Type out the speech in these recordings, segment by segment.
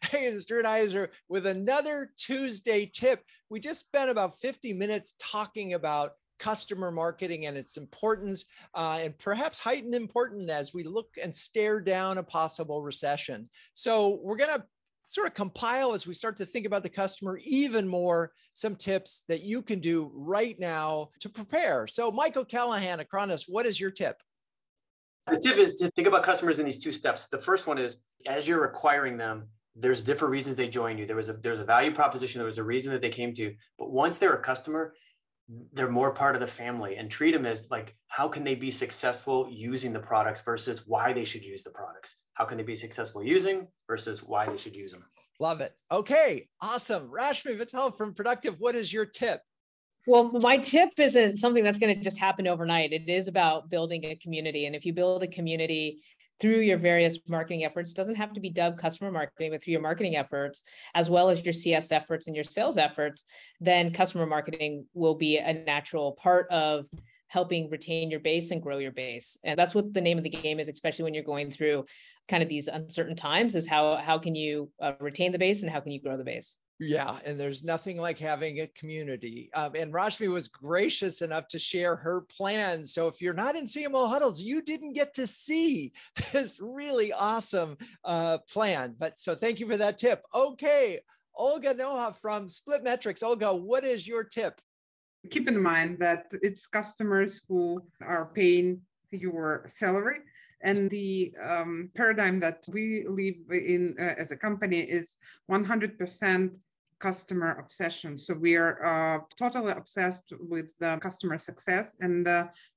Hey, it's Drew Neiser with another Tuesday tip. We just spent about 50 minutes talking about customer marketing and its importance, and perhaps heightened importance as we look and stare down a possible recession. So we're going to sort of compile, as we start to think about the customer even more, some tips that you can do right now to prepare. So Michael Callahan, Acronis, what is your tip? The tip is to think about customers in these two steps. The first one is, as you're acquiring them, there's different reasons they joined you. There's a value proposition. There was a reason that they came to you. But once they're a customer, they're more part of the family, and treat them as like, how can they be successful using the products versus why they should use the products? How can they be successful using versus why they should use them? Love it. Okay, awesome. Rashmi Vittal from Productiv, what is your tip? Well, my tip isn't something that's going to just happen overnight. It is about building a community. And if you build a community through your various marketing efforts, doesn't have to be dubbed customer marketing, but through your marketing efforts, as well as your CS efforts and your sales efforts, then customer marketing will be a natural part of helping retain your base and grow your base. And that's what the name of the game is, especially when you're going through kind of these uncertain times, is how can you retain the base and how can you grow the base? Yeah, and there's nothing like having a community. And Rashmi was gracious enough to share her plan. So if you're not in CMO Huddles, you didn't get to see this really awesome plan. But so thank you for that tip. Okay, Olga Noha from SplitMetrics. Olga, what is your tip? Keep in mind that it's customers who are paying your salary. And the paradigm that we live in as a company is 100% customer obsession. So we are totally obsessed with customer success and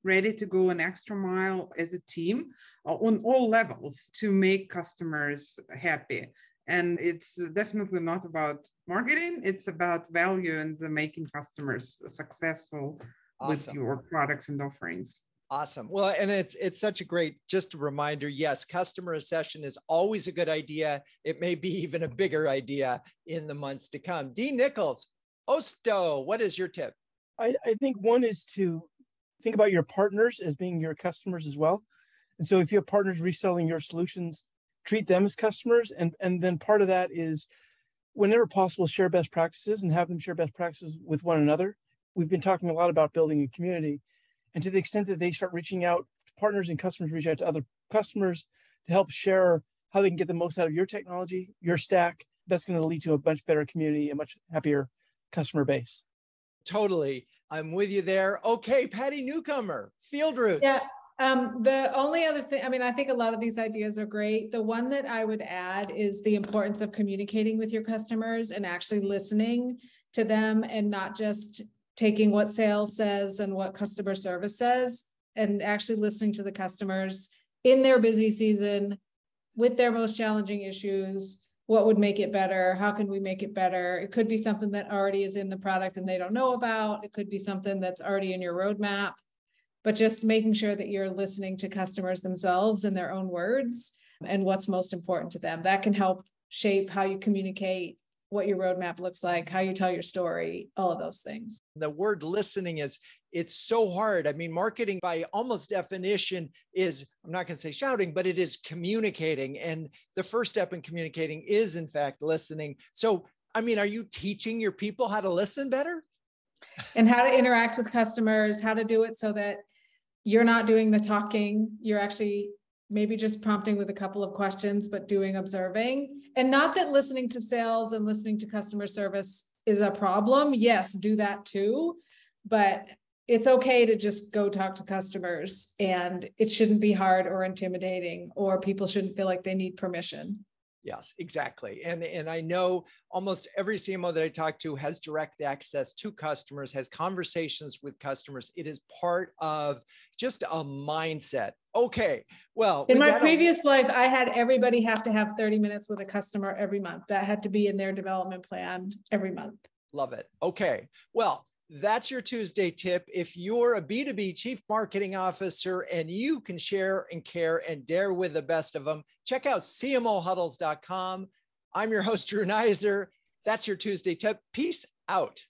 ready to go an extra mile as a team on all levels to make customers happy. And it's definitely not about marketing. It's about value and making customers successful with your products and offerings. Awesome. Well, and it's such a great, just a reminder, yes, customer obsession is always a good idea. It may be even a bigger idea in the months to come. D. Nicolls, Oosto, what is your tip? I think one is to think about your partners as being your customers as well. And so if you have partners reselling your solutions, treat them as customers. And then part of that is, whenever possible, share best practices and have them share best practices with one another. We've been talking a lot about building a community. And to the extent that they start reaching out to partners and customers, reach out to other customers to help share how they can get the most out of your technology, your stack, that's going to lead to a much better community, a much happier customer base. Totally. I'm with you there. Okay, Patti Newcomer, FieldRoutes. Yeah. The only other thing, I think a lot of these ideas are great. The one that I would add is the importance of communicating with your customers and actually listening to them, and not just taking what sales says and what customer service says, and actually listening to the customers in their busy season with their most challenging issues. What would make it better? How can we make it better? It could be something that already is in the product and they don't know about. It could be something that's already in your roadmap, but just making sure that you're listening to customers themselves in their own words and what's most important to them. That can help shape how you communicate, what your roadmap looks like, how you tell your story, all of those things. The word listening it's so hard. Marketing by almost definition is, I'm not going to say shouting, but it is communicating. And the first step in communicating is in fact listening. So, are you teaching your people how to listen better? And how to interact with customers, how to do it so that you're not doing the talking, you're actually maybe just prompting with a couple of questions, but observing. And not that listening to sales and listening to customer service is a problem. Yes, do that too. But it's okay to just go talk to customers, and it shouldn't be hard or intimidating, or people shouldn't feel like they need permission. Yes, exactly. And I know almost every CMO that I talk to has direct access to customers, has conversations with customers. It is part of just a mindset. Okay, well. In my previous life, I had everybody have to have 30 minutes with a customer every month. That had to be in their development plan every month. Love it. Okay, well, that's your Tuesday tip. If you're a B2B chief marketing officer and you can share and care and dare with the best of them, check out CMOHuddles.com. I'm your host, Drew Neiser. That's your Tuesday tip. Peace out.